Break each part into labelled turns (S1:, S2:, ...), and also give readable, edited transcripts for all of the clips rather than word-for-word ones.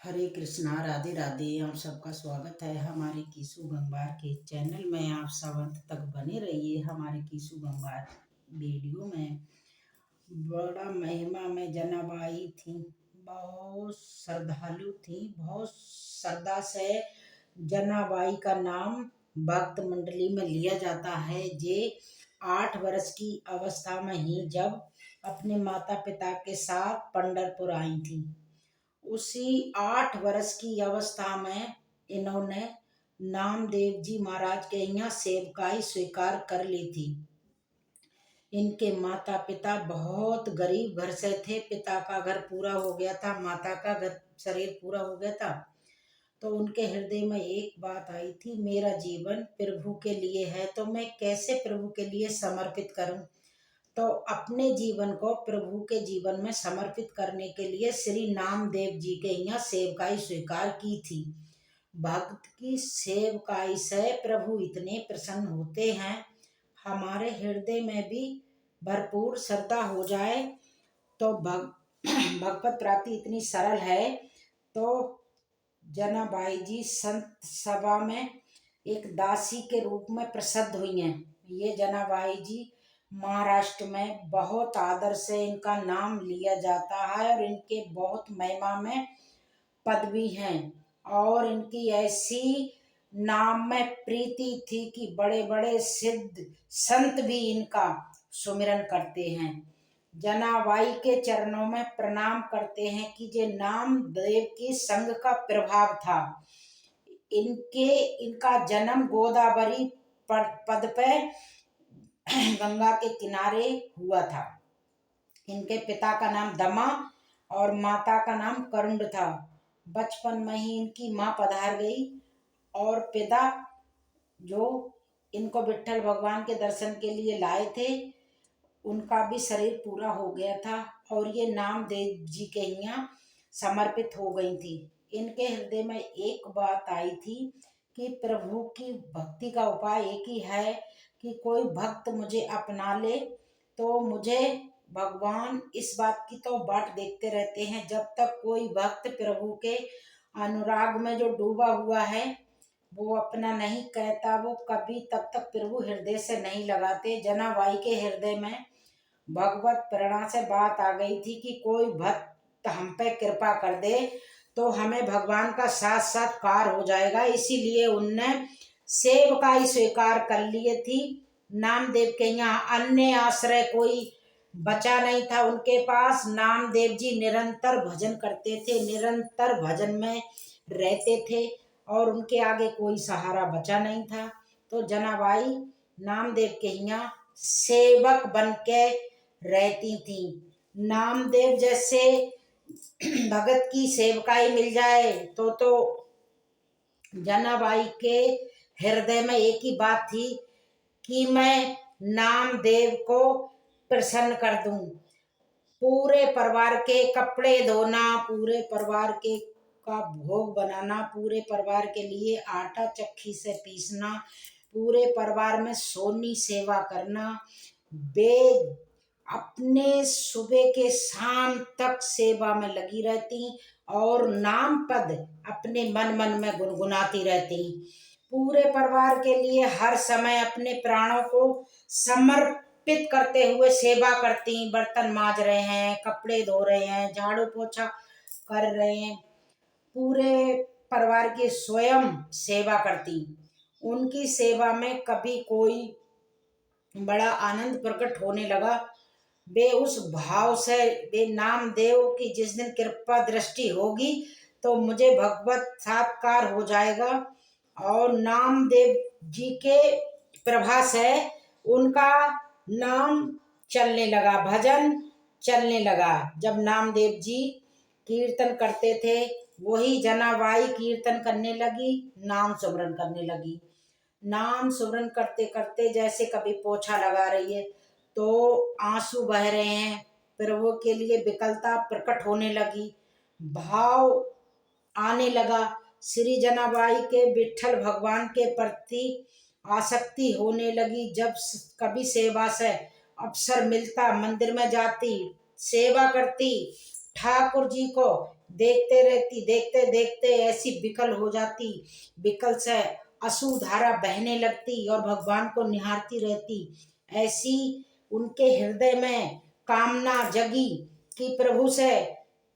S1: हरे कृष्णा, राधे राधे। आप सबका स्वागत है हमारे कीसू गंगवार के चैनल में। आप सब अंत तक बने रहिए हमारे कीसू गंगवार वीडियो में। बड़ा महिमा में जनाबाई थी, बहुत श्रद्धालु थी, बहुत श्रद्धा से जनाबाई का नाम भक्त मंडली में लिया जाता है। जे 8 वर्ष की अवस्था में ही जब अपने माता पिता के साथ पंढरपुर आई थी, उसी 8 वर्ष की अवस्था में इन्होंने नामदेव जी महाराज के यहाँ सेवकाई स्वीकार कर ली थी। इनके माता पिता बहुत गरीब घर से थे। पिता का घर पूरा हो गया था, माता का घर शरीर पूरा हो गया था। तो उनके हृदय में एक बात आई थी, मेरा जीवन प्रभु के लिए है, तो मैं कैसे प्रभु के लिए समर्पित करूं। तो अपने जीवन को प्रभु के जीवन में समर्पित करने के लिए श्री नामदेव जी के यहाँ सेवकाई स्वीकार की थी। भक्त की सेवकाई से प्रभु इतने प्रसन्न होते हैं। हमारे हृदय में भी भरपूर श्रद्धा हो जाए तो भगवत प्राप्ति इतनी सरल है। तो जनाबाई जी संत सभा में एक दासी के रूप में प्रसिद्ध हुई हैं। ये जनाबाई जी महाराष्ट्र में बहुत आदर से इनका नाम लिया जाता है और इनके बहुत महिमा में पदवी हैं। और इनकी ऐसी नाम में प्रीति थी कि बड़े बड़े सिद्ध संत भी इनका सुमिरन करते हैं। जनाबाई के चरणों में प्रणाम करते हैं कि जे नामदेव की संग का प्रभाव था। इनका जन्म गोदावरी पद पे गंगा के किनारे हुआ था। इनके पिता का नाम दमा और माता का नाम करुण था। बचपन में ही इनकी माँ पधार गई और पिता जो इनको विट्ठल भगवान के दर्शन के लिए लाए थे, उनका भी शरीर पूरा हो गया था और ये नामदेव जी के यहाँ समर्पित हो गई थी। इनके हृदय में एक बात आई थी कि प्रभु की भक्ति का उपाय एक ही है कि कोई भक्त मुझे अपना ले तो मुझे भगवान इस बात की तो बाट देखते रहते हैं, जब तक कोई भक्त प्रभु के अनुराग में जो डूबा हुआ है वो अपना नहीं कहता, वो कभी तब तक प्रभु हृदय से नहीं लगाते। जनाबाई के हृदय में भगवत प्रेरणा से बात आ गई थी कि कोई भक्त हम पे कृपा कर दे तो हमें भगवान का साथ साथ कार हो जाएगा। इसीलिए उनने सेवकाई स्वीकार कर लिए थी। नामदेव के यहाँ अन्य आश्रय कोई बचा नहीं था उनके पास। नामदेव जी निरंतर भजन करते थे, निरंतर भजन में रहते थे और उनके आगे कोई सहारा बचा नहीं था। तो जनाबाई नामदेव के यहाँ सेवक बन के रहती थी। नामदेव जैसे भगत की सेवकाई मिल जाए तो जनाबाई के हृदय में एक ही बात थी कि मैं नामदेव को प्रसन्न कर दूं। पूरे परिवार के कपड़े धोना, पूरे परिवार के का भोग बनाना, पूरे परिवार के लिए आटा चक्की से पीसना, पूरे परिवार में सोनी सेवा करना, वे अपने सुबह के शाम तक सेवा में लगी रहती और नाम पद अपने मन मन में गुनगुनाती रहती। पूरे परिवार के लिए हर समय अपने प्राणों को समर्पित करते हुए सेवा करती। बर्तन मांज रहे हैं, कपड़े धो रहे हैं, झाड़ू पोछा कर रहे हैं, पूरे परिवार की स्वयं सेवा करती। उनकी सेवा में कभी कोई बड़ा आनंद प्रकट होने लगा, वे उस भाव से वे नामदेव की जिस दिन कृपा दृष्टि होगी तो मुझे भगवत साक्षात्कार हो जाएगा। और नामदेव जी के प्रभा से उनका नाम चलने लगा, भजन चलने लगा। जब नामदेव जी कीर्तन करते थे वही जनाबाई कीर्तन करने लगी, नाम सुमरन करने लगी। नाम सुमरन करते करते जैसे कभी पोछा लगा रही है तो आंसू बह रहे हैं, प्रभु के लिए विकलता प्रकट होने लगी, भाव आने लगा। श्री जनाबाई के विट्ठल भगवान के प्रति आसक्ति होने लगी। जब कभी सेवा से अवसर मिलता, मंदिर में जाती, सेवा करती ठाकुर जी को देखते रहती, देखते देखते ऐसी विकल हो जाती, विकल से अश्रु धारा बहने लगती और भगवान को निहारती रहती। ऐसी उनके हृदय में कामना जगी कि प्रभु से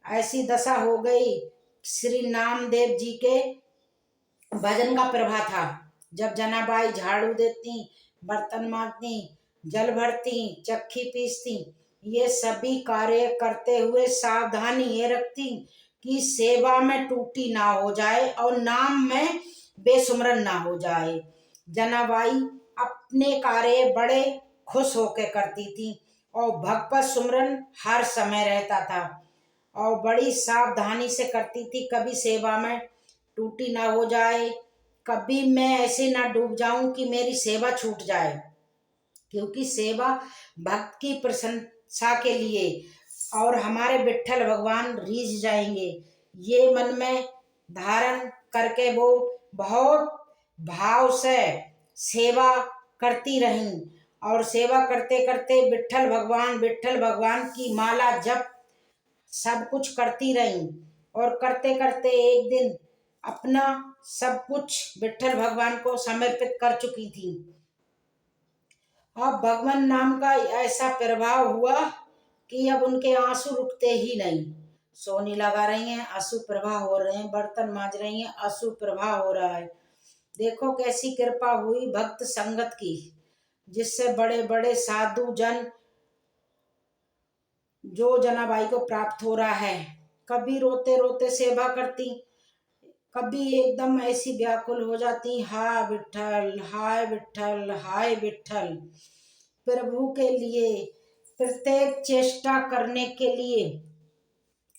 S1: ऐसी दशा हो गई। श्री नामदेव जी के भजन का प्रभा था। जब जनाबाई झाड़ू देती, बर्तन मांजती, जल भरती, चक्की पीसती, ये सभी कार्य करते हुए सावधानी ये रखती कि सेवा में टूटी ना हो जाए और नाम में बेसुमरन ना हो जाए। जनाबाई अपने कार्य बड़े खुश होकर करती थी और भगवत सुमरन हर समय रहता था और बड़ी सावधानी से करती थी। कभी सेवा में टूटी ना हो जाए, कभी मैं ऐसे ना डूब जाऊं कि मेरी सेवा छूट जाए, क्योंकि सेवा भक्त की प्रशंसा के लिए और हमारे विठ्ठल भगवान रीझ जाएंगे। ये मन में धारण करके वो बहुत भाव से सेवा करती रहीं और सेवा करते करते विठ्ठल भगवान की माला जप सब कुछ करती रहीं और करते करते एक दिन अपना सब कुछ विठ्ठल भगवान को समर्पित कर चुकी थी। अब भगवान नाम का ऐसा प्रभाव हुआ कि अब उनके आंसू रुकते ही नहीं। सोनी लगा रही हैं, आंसू प्रवाह हो रहे हैं, बर्तन मांज रही हैं, आंसू प्रवाह हो रहा है। देखो कैसी कृपा हुई भक्त संगत की, जिससे बड़े बड़े साधु जन जो जनाबाई को प्राप्त हो रहा है। कभी रोते रोते सेवा करती, कभी एकदम ऐसी व्याकुल हो जाती, हाय विठ्ठल, हाय विठ्ठल, हाय विठ्ठल। प्रभु के लिए प्रत्येक चेष्टा करने के लिए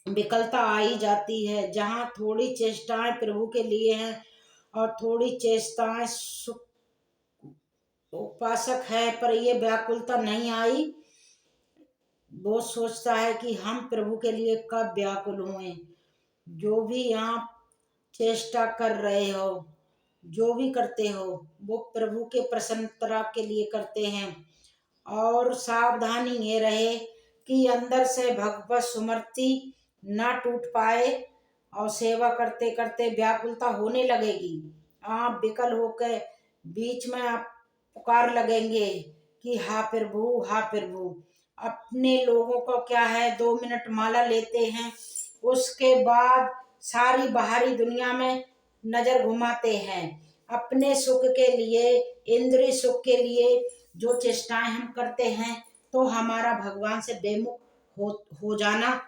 S1: विकलता आई जाती है। जहाँ थोड़ी चेष्टाएं प्रभु के लिए हैं और थोड़ी चेष्टाएं उपासक है, पर ये व्याकुलता नहीं आई, वो सोचता है कि हम प्रभु के लिए कब व्याकुल हुए। जो भी आप चेष्टा कर रहे हो, जो भी करते हो, वो प्रभु के प्रसन्नता के लिए करते हैं। और सावधानी ये रहे कि अंदर से भगवत सुमृति ना टूट पाए और सेवा करते करते व्याकुलता होने लगेगी। आप विकल होकर बीच में आप पुकार लगेंगे कि हा प्रभु, हा प्रभु। अपने लोगों को क्या है, 2 मिनट माला लेते हैं, उसके बाद सारी बाहरी दुनिया में नजर घुमाते हैं। अपने सुख के लिए, इंद्रिय सुख के लिए जो चेष्टाएं हम करते हैं, तो हमारा भगवान से बेमुख हो जाना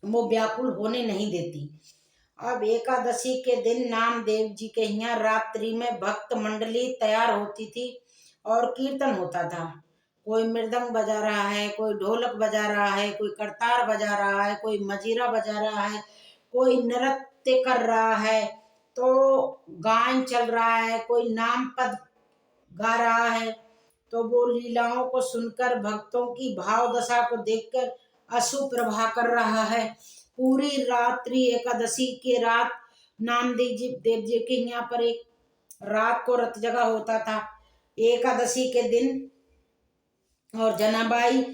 S1: वो व्याकुल होने नहीं देती। अब एकादशी के दिन नामदेव जी के यहाँ रात्रि में भक्त मंडली तैयार होती थी और कीर्तन होता था। कोई मृदंग बजा रहा है, कोई ढोलक बजा रहा है, कोई करतार बजा रहा है, कोई मजीरा बजा रहा है, कोई नृत्य कर रहा है, तो गायन चल रहा है, कोई नाम पद गा रहा है। तो वो लीलाओं को सुनकर, भक्तों की भाव दशा को देखकर अशुभ प्रभा कर रहा है। पूरी रात्रि एकादशी के रात नामदेव जी देव जी के यहाँ पर एक रात को रत जगा होता था एकादशी के दिन। और जनाबाई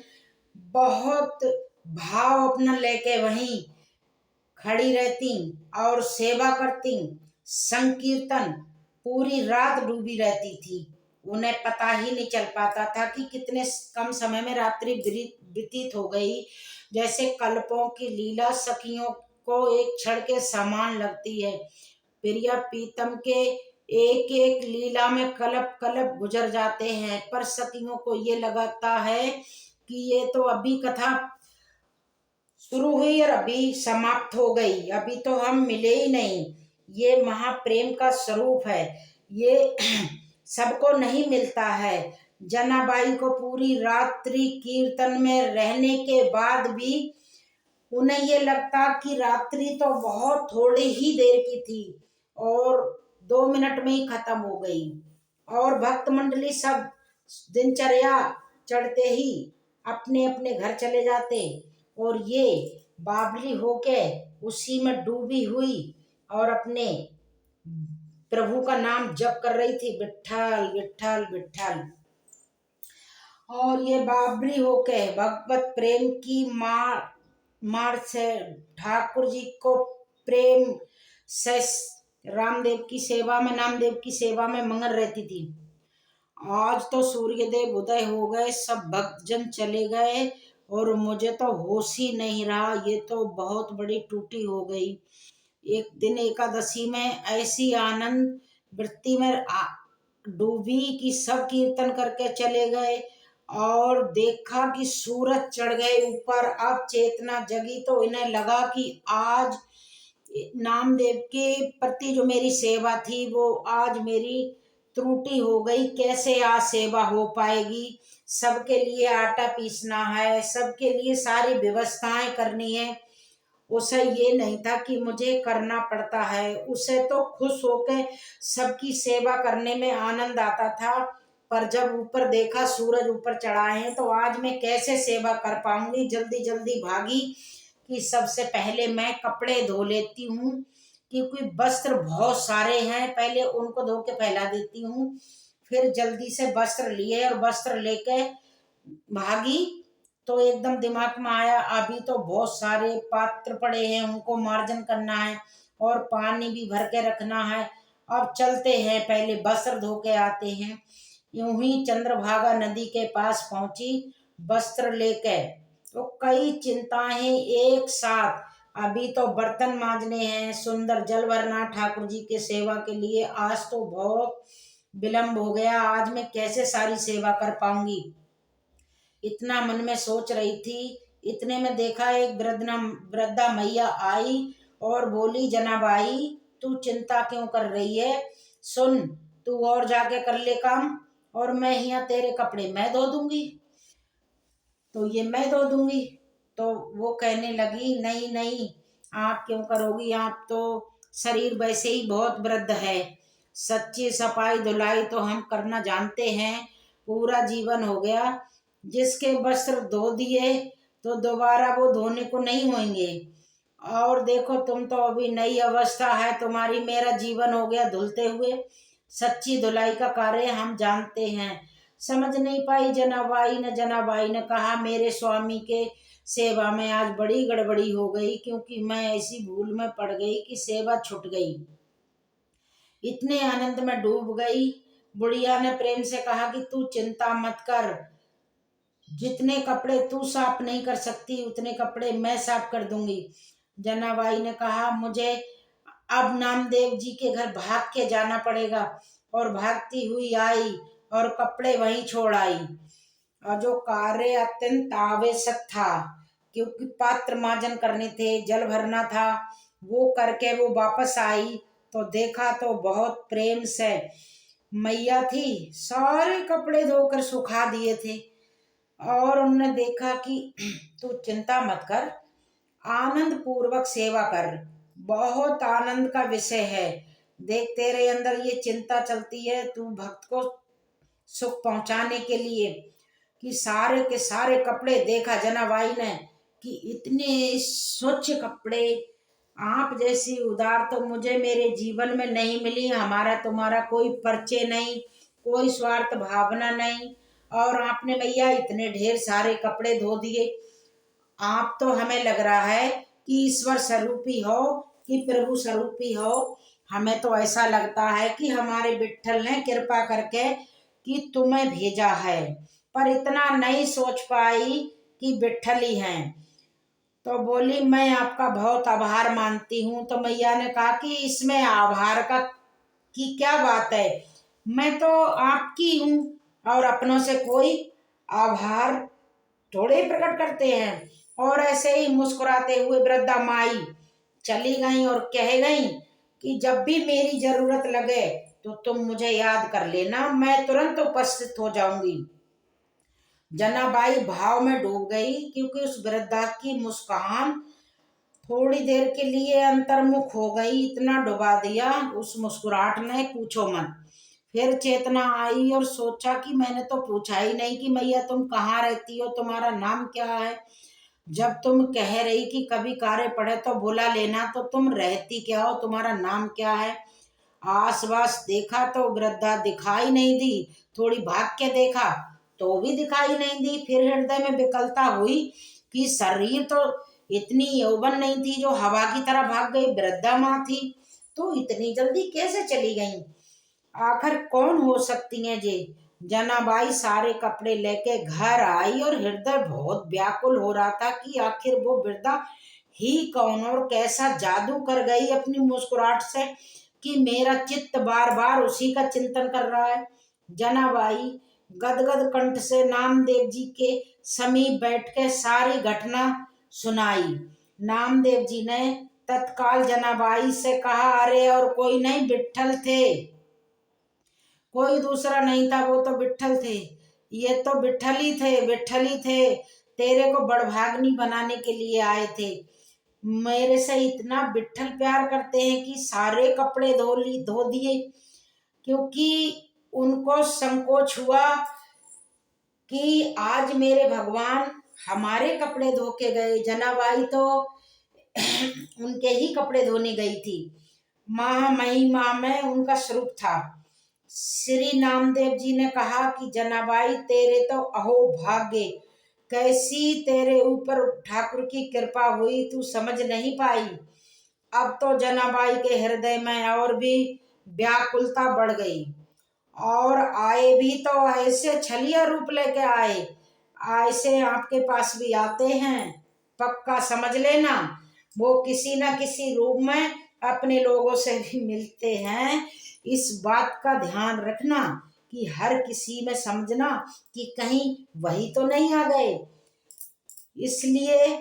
S1: बहुत भाव अपना लेके वहीं खड़ी रहती और सेवा करती। संकीर्तन पूरी रात डूबी रहती थी। उन्हें पता ही नहीं चल पाता था कि कितने कम समय में रात्रि व्यतीत हो गई। जैसे कल्पों की लीला सखियों को एक क्षण के समान लगती है। प्रिया प्रीतम के एक एक लीला में कलप कलप गुजर जाते हैं, पर सखियों को ये लगता है कि ये तो अभी कथा शुरू हुई और अभी समाप्त हो गई, अभी तो हम मिले ही नहीं। ये महाप्रेम का स्वरूप है, ये सबको नहीं मिलता है। जनाबाई को पूरी रात्रि कीर्तन में रहने के बाद भी उन्हें ये लगता कि रात्रि तो बहुत थोड़ी ही देर की थी और 2 मिनट में ही खत्म हो गई। और भक्त मंडली सब दिनचर्या चढ़ते ही अपने अपने घर चले जाते और ये बाबली होके उसी में डूबी हुई और अपने प्रभु का नाम जप कर रही थी, विठ्ठल विठ्ठल विठ्ठल। और ये बाबरी होके भगवत प्रेम की माँ मार्च से ठाकुर जी को प्रेम से रामदेव की सेवा में, नामदेव की सेवा में मगन रहती थी। आज तो सूर्यदेव उदय हो गए, सब भक्तजन चले गए और मुझे तो होश ही नहीं रहा। ये तो बहुत बड़ी टूटी हो गई। एक दिन एकादशी में ऐसी आनंद वृत्ति में डूबी कि सब कीर्तन करके चले गए और देखा कि सूरज चढ़ गए ऊपर। अब चेतना जगी तो इन्हें लगा कि आज नामदेव के प्रति जो मेरी सेवा थी वो आज मेरी त्रुटि हो गई। कैसे आज सेवा हो पाएगी? सबके लिए आटा पीसना है, सबके लिए सारी व्यवस्थाएं करनी है। उसे ये नहीं था कि मुझे करना पड़ता है, उसे तो खुश होकर सबकी सेवा करने में आनंद आता था। पर जब ऊपर देखा सूरज ऊपर चढ़ा है तो आज मैं कैसे सेवा कर पाऊंगी। जल्दी जल्दी भागी कि सबसे पहले मैं कपड़े धो लेती हूँ, क्योंकि वस्त्र बहुत सारे हैं, पहले उनको धो के फैला देती हूँ। फिर जल्दी से वस्त्र लिए और वस्त्र लेके भागी। तो एकदम दिमाग में आया अभी तो बहुत सारे पात्र पड़े हैं, उनको मार्जन करना है और पानी भी भर के रखना है। अब चलते हैं, पहले वस्त्र धो के आते हैं। यूं ही चंद्रभागा नदी के पास पहुंची वस्त्र लेके। तो कई चिंताएं एक साथ। अभी तो बर्तन मांजने हैं, सुंदर जल भरना ठाकुर जी के सेवा के लिए। आज तो बहुत विलंब हो गया, आज मैं कैसे सारी सेवा कर पाऊंगी, इतना मन में सोच रही थी। इतने में देखा एक वृद्धा मैया आई और बोली, जनाब आई तू चिंता क्यों कर रही है? सुन, तू और जाके कर ले काम और मैं यहाँ तेरे कपड़े मैं धो दूंगी। तो ये मैं धो दूंगी। तो वो कहने लगी, नहीं नहीं, आप क्यों करोगी? आप तो शरीर वैसे ही बहुत वृद्ध है। सच्ची सफाई धुलाई तो हम करना जानते हैं, पूरा जीवन हो गया। जिसके वस्त्र धो दिए तो दोबारा वो धोने को नहीं होंगे। और देखो तुम तो अभी नई अवस्था है तुम्हारी, मेरा जीवन हो गया धुलते हुए। सच्ची धुलाई का कार्य हम जानते हैं। समझ नहीं पाई जनाबाई ने। जनाबाई ने कहा, मेरे स्वामी के सेवा में आज बड़ी गड़बड़ी हो गई, क्योंकि मैं ऐसी भूल में पड़ गई कि सेवा छूट गई। इतने आनंद में डूब गई। बुढ़िया ने प्रेम से कहा कि तू चिंता मत कर, जितने कपड़े तू साफ नहीं कर सकती उतने कपड़े मैं साफ कर दूंगी। जनाबाई ने कहा, मुझे अब नामदेव जी के घर भाग के जाना पड़ेगा। और भागती हुई आई और कपड़े वहीं छोड़ आई। और जो कार्य अत्यंत आवश्यक था, क्योंकि पात्र मार्जन करने थे, जल भरना था, वो करके वो वापस आई तो देखा तो बहुत प्रेम से मैया थी, सारे कपड़े धोकर सुखा दिए थे। और उन्होंने देखा कि तू चिंता मत कर, आनंद पूर्वक सेवा कर, बहुत आनंद का विषय है। देख तेरे अंदर ये चिंता चलती है, तू भक्त को सुख पहुंचाने के लिए, कि सारे के सारे कपड़े देखा जनाबाई ने कि इतने स्वच्छ कपड़े, आप जैसी उदार तो मुझे मेरे जीवन में नहीं मिली। हमारा तुम्हारा कोई परिचय नहीं, कोई स्वार्थ भावना नहीं, और आपने भैया इतने ढेर सारे कपड़े धो दिए। आप तो हमें लग रहा है कि ईश्वर स्वरूपी हो कि प्रभु स्वरूपी हो। हमें तो ऐसा लगता है कि हमारे विट्ठल ने कृपा करके कि तुम्हें भेजा है, पर इतना नहीं सोच पाई कि विट्ठल ही हैं। तो बोली, मैं आपका बहुत आभार मानती हूँ। तो मैया ने कहा कि इसमें आभार का की क्या बात है, मैं तो आपकी हूँ और अपनों से कोई आभार थोड़े प्रकट करते हैं। और ऐसे ही मुस्कुराते हुए वृद्धा माई चली गई और कह गई कि जब भी मेरी जरूरत लगे तो तुम मुझे याद कर लेना, मैं तुरंत उपस्थित हो जाऊंगी। जनाबाई भाव में डूब गई, क्योंकि उस वृद्धा की मुस्कान थोड़ी देर के लिए अंतर्मुख हो गई, इतना डुबा दिया उस मुस्कुराहट ने पूछो मत। फिर चेतना आई और सोचा कि मैंने तो पूछा ही नहीं कि मैया तुम कहाँ रहती हो, तुम्हारा नाम क्या है। जब तुम कह रही कि कभी कार्य पड़े तो बुला लेना, तो तुम रहती क्या हो, तुम्हारा नाम क्या है। आस पास देखा तो वृद्धा दिखाई नहीं दी, थोड़ी भाग के देखा तो भी दिखाई नहीं दी। फिर हृदय में विकलता हुई कि शरीर तो इतनी यौवन नहीं थी जो हवा की तरह भाग गई। वृद्धा माँ थी तो इतनी जल्दी कैसे चली गई? आखिर कौन हो सकती हैं जे? जनाबाई सारे कपड़े लेके घर आई और हृदय बहुत व्याकुल हो रहा था कि आखिर वो वृद्धा ही कौन और कैसा जादू कर गई अपनी मुस्कुराहट से कि मेरा चित्त बार बार उसी का चिंतन कर रहा है। जनाबाई गदगद कंठ से नामदेव जी के समीप बैठ के सारी घटना सुनाई। नामदेव जी ने तत्काल जनाबाई से कहा, अरे और कोई नहीं, विट्ठल थे, कोई दूसरा नहीं था, वो तो विट्ठल थे। ये तो विट्ठल ही थे, विट्ठल ही थे। तेरे को बड़भागनी बनाने के लिए आए थे। मेरे से इतना विट्ठल प्यार करते हैं कि सारे कपड़े धो दिए, क्योंकि उनको संकोच हुआ कि आज मेरे भगवान हमारे कपड़े धो के गए। जनाबाई तो उनके ही कपड़े धोने गई थी। महिमा में उनका स्वरूप था। श्री नामदेव जी ने कहा कि जनाबाई तेरे तो अहो भाग्य, कैसी तेरे ऊपर ठाकुर की कृपा हुई, तू समझ नहीं पाई। अब तो जनाबाई के हृदय में और भी व्याकुलता बढ़ गई। और आए भी तो ऐसे छलिया रूप लेके आए, ऐसे आपके पास भी आते हैं, पक्का समझ लेना वो किसी न किसी रूप में अपने लोगों से भी मिलते हैं। इस बात का ध्यान रखना कि हर किसी में समझना कि कहीं वही तो नहीं आ गए, इसलिए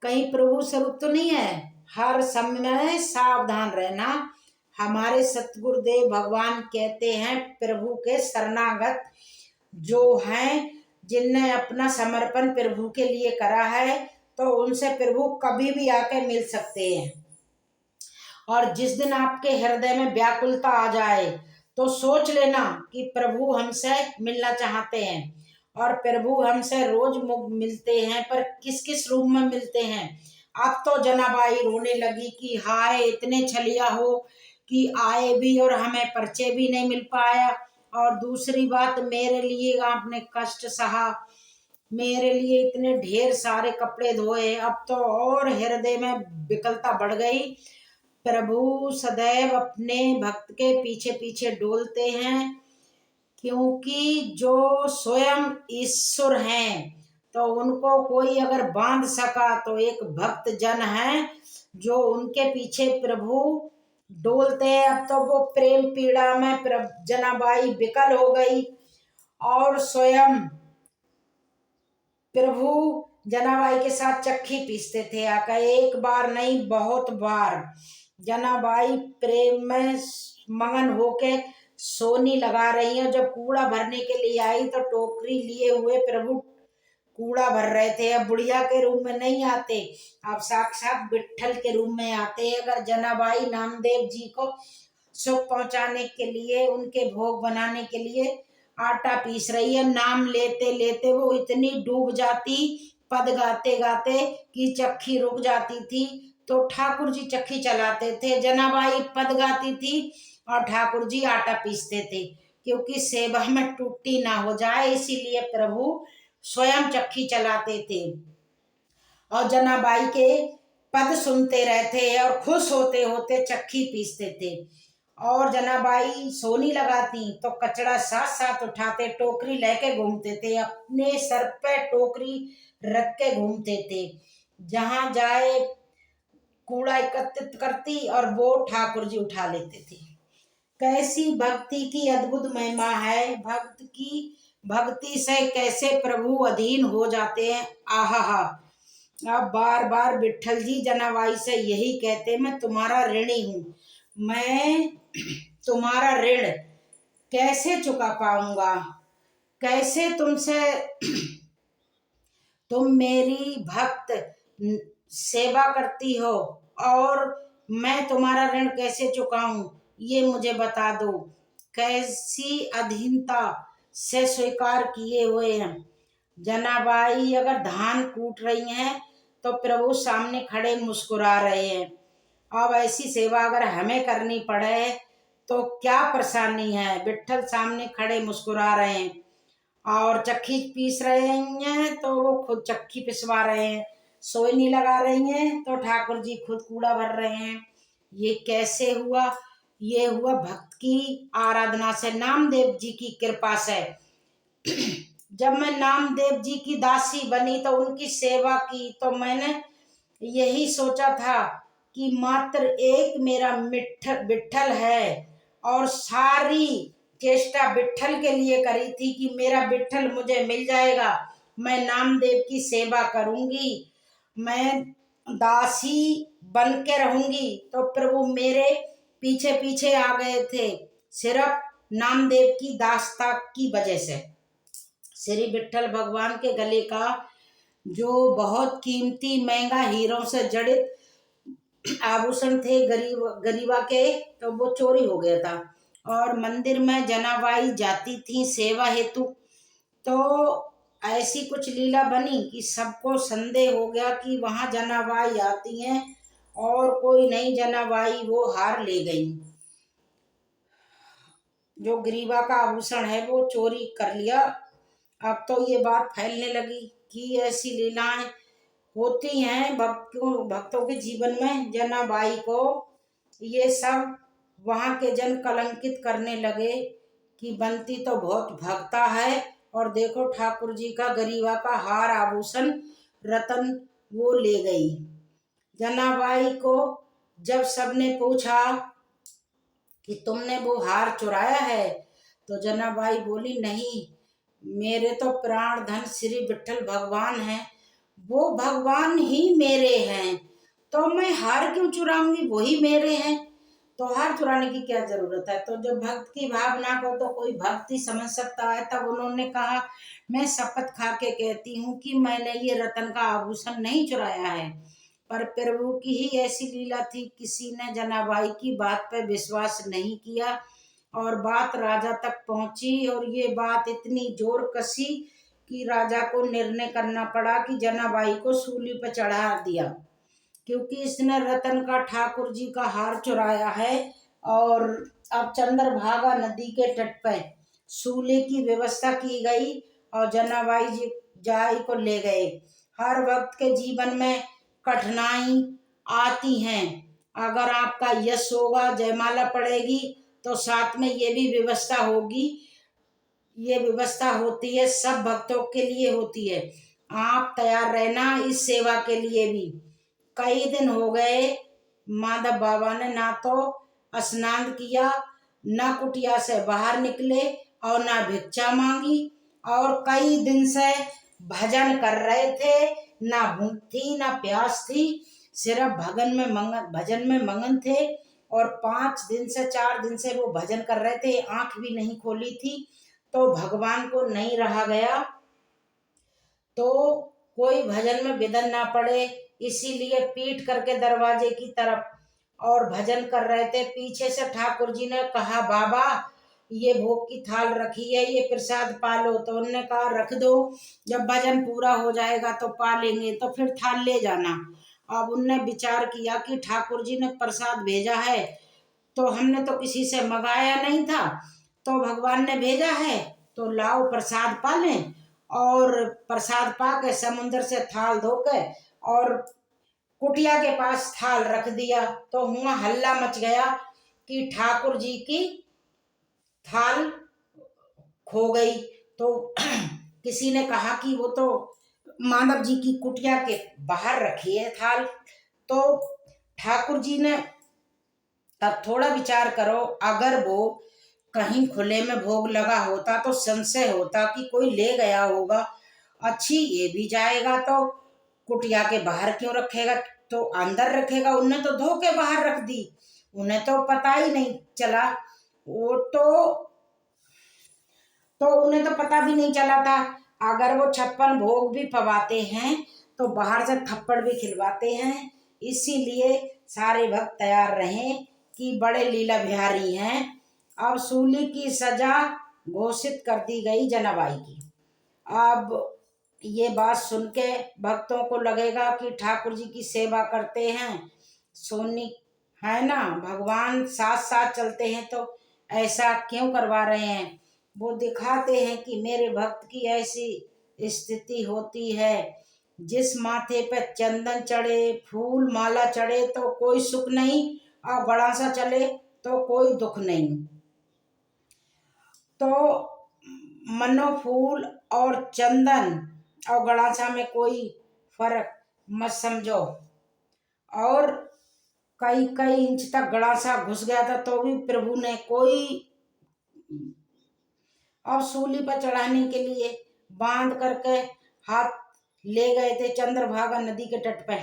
S1: कहीं प्रभु स्वरूप तो नहीं है। हर समय सावधान रहना। हमारे सतगुरुदेव भगवान कहते हैं, प्रभु के शरणागत जो हैं, जिनने अपना समर्पण प्रभु के लिए करा है, तो उनसे प्रभु कभी भी आके मिल सकते हैं। और जिस दिन आपके हृदय में व्याकुलता आ जाए तो सोच लेना कि प्रभु हमसे मिलना चाहते हैं। और प्रभु हमसे रोज मिलते हैं, पर किस किस रूप में मिलते हैं। अब तो जनाबाई रोने लगी कि हाय, इतने छलिया हो कि आए भी और हमें परिचय भी नहीं मिल पाया। और दूसरी बात, मेरे लिए आपने कष्ट सहा, मेरे लिए इतने ढेर सारे कपड़े धोए। अब तो और हृदय में विकलता बढ़ गई। प्रभु सदैव अपने भक्त के पीछे पीछे डोलते हैं, क्योंकि जो स्वयं ईश्वर हैं, तो उनको कोई अगर बांध सका तो एक भक्त जन है जो उनके पीछे प्रभु डोलते हैं। अब तो वो प्रेम पीड़ा में जनाबाई विकल हो गई और स्वयं प्रभु जनाबाई के साथ चक्की पीसते थे आकर। एक बार नहीं, बहुत बार जनाबाई प्रेम में मगन होके सोनी लगा रही है। जब कूड़ा भरने के लिए आई तो टोकरी लिए हुए प्रभु कूड़ा भर रहे थे। अब बुढ़िया के रूप में नहीं आते, अब साक्षात विट्ठल के रूप में आते हैं। अगर जनाबाई नामदेव जी को सुख पहुंचाने के लिए, उनके भोग बनाने के लिए आटा पीस रही है, नाम लेते लेते वो इतनी डूब जाती पद गाते गाते कि चक्की रुक जाती थी, तो ठाकुर जी चक्की चलाते थे। जनाबाई पद गाती थी और ठाकुर जी आटा पीसते थे, क्योंकि सेवा में टूटी ना हो जाए, इसीलिए प्रभु स्वयं चक्की चलाते थे। और जनाबाई के पद सुनते रहते और खुश होते होते चक्की पीसते थे। और जनाबाई सोनी लगाती तो कचड़ा साथ साथ उठाते, टोकरी लेके घूमते थे, अपने सर पे टोकरी रख के घूमते थे। जहां जाए कूड़ा एकत्रित करती और वो ठाकुर जी उठा लेते थे। कैसी भक्ति की अद्भुत महिमा है। भक्त की भक्ति से कैसे प्रभु अधीन हो जाते हैं। आहा। अब बार बार विट्ठल जी जनाबाई से यही कहते, मैं तुम्हारा ऋणी हूँ, मैं तुम्हारा ऋण कैसे चुका पाऊंगा, कैसे तुमसे तुम मेरी भक्त सेवा करती हो और मैं तुम्हारा ऋण कैसे चुकाऊं, ये मुझे बता दो। कैसी अधीनता से स्वीकार किए हुए हैं। जनाबाई अगर धान कूट रही हैं तो प्रभु सामने खड़े मुस्कुरा रहे हैं। अब ऐसी सेवा अगर हमें करनी पड़े तो क्या परेशानी है। विट्ठल सामने खड़े मुस्कुरा रहे हैं और चक्की पीस रहे हैं तो वो खुद चक्की पिसवा रहे हैं। सोई लगा रही हैं तो ठाकुर जी खुद कूड़ा भर रहे हैं। ये कैसे हुआ? ये हुआ भक्त की आराधना से, नामदेव जी की कृपा से। जब मैं नामदेव जी की दासी बनी तो उनकी सेवा की, तो मैंने यही सोचा था कि मात्र एक मेरा विट्ठल है, और सारी चेष्टा विट्ठल के लिए करी थी कि मेरा विट्ठल मुझे मिल जाएगा, मैं नामदेव की सेवा करूंगी, मैं दासी बन के रहूंगी। तो प्रभु मेरे पीछे पीछे आ गए थे, सिर्फ नामदेव की दास्ता की वजह से। श्री विट्ठल भगवान के गले का जो बहुत कीमती महंगा हीरों से जड़ित आभूषण थे गरीबा के, तो वो चोरी हो गया था। और मंदिर में जनाबाई जाती थी सेवा हेतु, तो ऐसी कुछ लीला बनी कि सबको संदेह हो गया कि वहां जनाबाई आती हैं, और कोई नई जनाबाई वो हार ले गई। जो ग्रीवा का आभूषण है वो चोरी कर लिया। अब तो ये बात फैलने लगी कि ऐसी लीलाएं होती हैं भक्तों के जीवन में। जनाबाई को ये सब वहां के जन कलंकित करने लगे कि बंती तो बहुत भक्ता है, और देखो ठाकुर जी का गरीबा का हार आभूषण रतन वो ले गई। जनाबाई को जब सबने पूछा कि तुमने वो हार चुराया है, तो जनाबाई बोली नहीं, मेरे तो प्राण धन श्री विट्ठल भगवान हैं, वो भगवान ही मेरे हैं, तो मैं हार क्यों चुराऊंगी, वही मेरे हैं, तो हार चुराने की क्या जरूरत है। तो जब भक्त की भावना को तो कोई भक्त ही समझ सकता है, तब उन्होंने कहा मैं शपथ खा के कहती हूँ कि मैंने ये रतन का आभूषण नहीं चुराया है, पर प्रभु की ही ऐसी लीला थी, किसी ने जनाबाई की बात पर विश्वास नहीं किया, और बात राजा तक पहुंची, और ये बात इतनी जोर कसी कि राजा को निर्णय करना पड़ा कि जनाबाई को सूली पर चढ़ा दिया, क्योंकि इसने रतन का ठाकुर जी का हार चुराया है। और अब चंद्रभागा नदी के तट पर सूली की व्यवस्था की गई, और जनाबाई जी जाई को ले गए। हर वक्त के जीवन में कठिनाई आती हैं, अगर आपका यश होगा, जयमाला पड़ेगी, तो साथ में ये भी व्यवस्था होगी। ये व्यवस्था होती है, सब भक्तों के लिए होती है, आप तैयार रहना इस सेवा के लिए भी। कई दिन हो गए माधव बाबा ने ना तो स्नान किया, ना कुटिया से बाहर निकले, और ना भिक्षा मांगी, और कई दिन से भजन कर रहे थे, ना भूख थी ना प्यास थी, सिर्फ भजन में मगन थे। और 5 दिन से 4 दिन से वो भजन कर रहे थे, आंख भी नहीं खोली थी, तो भगवान को नहीं रहा गया तो कोई भजन में विघ्न ना पड़े, इसीलिए पीट करके दरवाजे की तरफ और भजन कर रहे थे। पीछे से ठाकुर जी ने कहा बाबा ये भोग की थाल रखी है, ये प्रसाद पालो, तो उन्होंने कहा रख दो, जब भजन पूरा हो जाएगा तो पा लेंगे, तो फिर थाल ले जाना। अब उनने विचार किया कि ठाकुर जी ने प्रसाद भेजा है, तो हमने तो किसी से मंगाया नहीं था, तो भगवान ने भेजा है, तो लाओ प्रसाद पा लें। और प्रसाद पा के समुद्र से थाल धो के और कुटिया के पास थाल रख दिया, तो हुआ हल्ला मच गया कि ठाकुर जी की थाल खो गई। तो किसी ने कहा कि वो तो मानव जी की कुटिया के बाहर रखी है थाल। तो ठाकुर जी ने, तब थोड़ा विचार करो, अगर वो कहीं खुले में भोग लगा होता तो संशय होता कि कोई ले गया होगा, अच्छी ये भी जाएगा तो कुटिया के बाहर क्यों रखेगा, तो अंदर रखेगा। उन्हें तो धो के बाहर रख दी, उन्हें तो पता ही नहीं चला, वो तो उन्हें तो पता भी नहीं चला था। अगर वो 56 भोग भी पवाते हैं तो बाहर से थप्पड़ भी खिलवाते हैं, इसीलिए सारे भक्त तैयार रहें कि बड़े लीला बिहारी हैं। अब सूली की सजा घोषित कर दी गई जनाबाई की। अब ये बात सुन के भक्तों को लगेगा कि ठाकुर जी की सेवा करते हैं सोनी, है ना, भगवान साथ साथ चलते हैं, तो ऐसा क्यों करवा रहे हैं। वो दिखाते हैं कि मेरे भक्त की ऐसी स्थिति होती है, जिस माथे पे चंदन चढ़े, फूल माला चढ़े तो कोई सुख नहीं, और गड़ासा चले तो कोई दुख नहीं। तो मनो फूल और चंदन और गड़ासा में कोई फर्क मत समझो। और कई कई इंच तक गड़ासा घुस गया था तो भी प्रभु ने कोई, और सूली पर चढ़ाने के लिए बांध करके हाथ ले गए थे चंद्रभागा नदी के तट पे।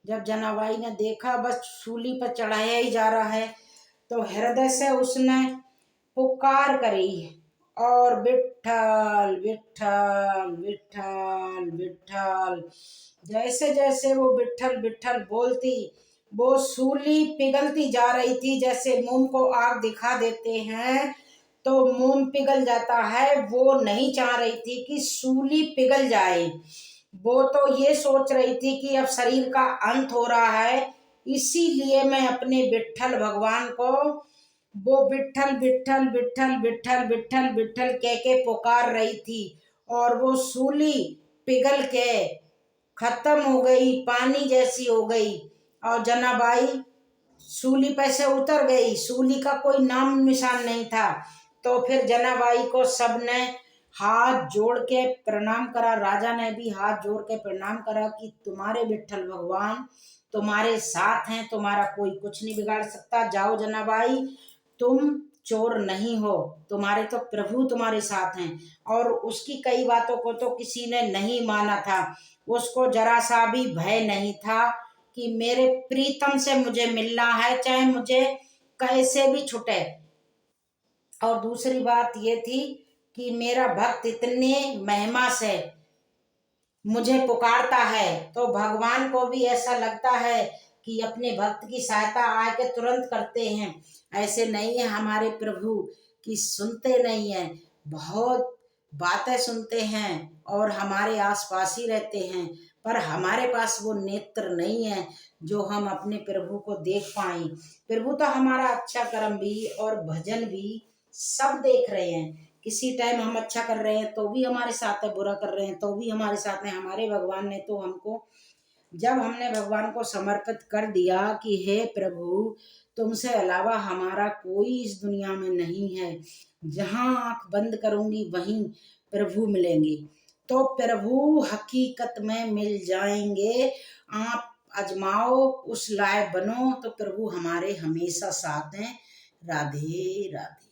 S1: जब जनाबाई ने देखा बस सूली पर चढ़ाया ही जा रहा है, तो हृदय से उसने पुकार करी, और विठ्ठल विठ्ठल विठ्ठल विठ्ठल। जैसे जैसे वो विठ्ठल विठ्ठल बोलती, वो सूली पिघलती जा रही थी। जैसे मोम को आग दिखा देते हैं तो मोम पिघल जाता है, वो नहीं चाह रही थी कि सूली पिघल जाए। वो तो ये सोच रही थी कि अब शरीर का अंत हो रहा है, इसीलिए मैं अपने विठ्ठल भगवान को वो विठ्ठल विठ्ठल विठ्ठल विठ्ठल विठ्ठल विठ्ठल कह के पुकार रही थी। और वो सूली पिघल के खत्म हो गई, पानी जैसी हो गई, और जनाबाई सूली पे से उतर गई। सूली का कोई नाम निशान नहीं था। तो फिर जनाबाई को सबने हाथ जोड़ के प्रणाम करा, राजा ने भी हाथ जोड़ के प्रणाम करा कि तुम्हारे विठ्ठल भगवान तुम्हारे साथ हैं, तुम्हारा कोई कुछ नहीं बिगाड़ सकता। जाओ जनाबाई, तुम चोर नहीं हो, तुम्हारे तो प्रभु तुम्हारे साथ हैं। और उसकी कई बातों को तो किसी ने नहीं माना था, उसको जरा सा भी भय नहीं था कि मेरे प्रीतम से मुझे मिलना है, चाहे मुझे कैसे भी छुटे। और दूसरी बात ये थी कि मेरा भक्त इतने महिमा से मुझे पुकारता है, तो भगवान को भी ऐसा लगता है कि अपने भक्त की सहायता आके तुरंत करते हैं। ऐसे नहीं है हमारे प्रभु कि सुनते नहीं है, बहुत बातें सुनते हैं और हमारे आसपास ही रहते हैं, पर हमारे पास वो नेत्र नहीं है जो हम अपने प्रभु को देख पाए। प्रभु तो हमारा अच्छा कर्म भी और भजन भी सब देख रहे हैं। किसी टाइम हम अच्छा कर रहे हैं तो भी हमारे साथ है, बुरा कर रहे हैं तो भी हमारे साथ है। हमारे भगवान ने तो हमको, जब हमने भगवान को समर्पित कर दिया कि हे प्रभु तुमसे अलावा हमारा कोई इस दुनिया में नहीं है, जहाँ आंख बंद करूंगी वहीं प्रभु मिलेंगे, तो प्रभु हकीकत में मिल जाएंगे। आप आजमाओ, उस लायक बनो, तो प्रभु हमारे हमेशा साथ हैं। राधे राधे।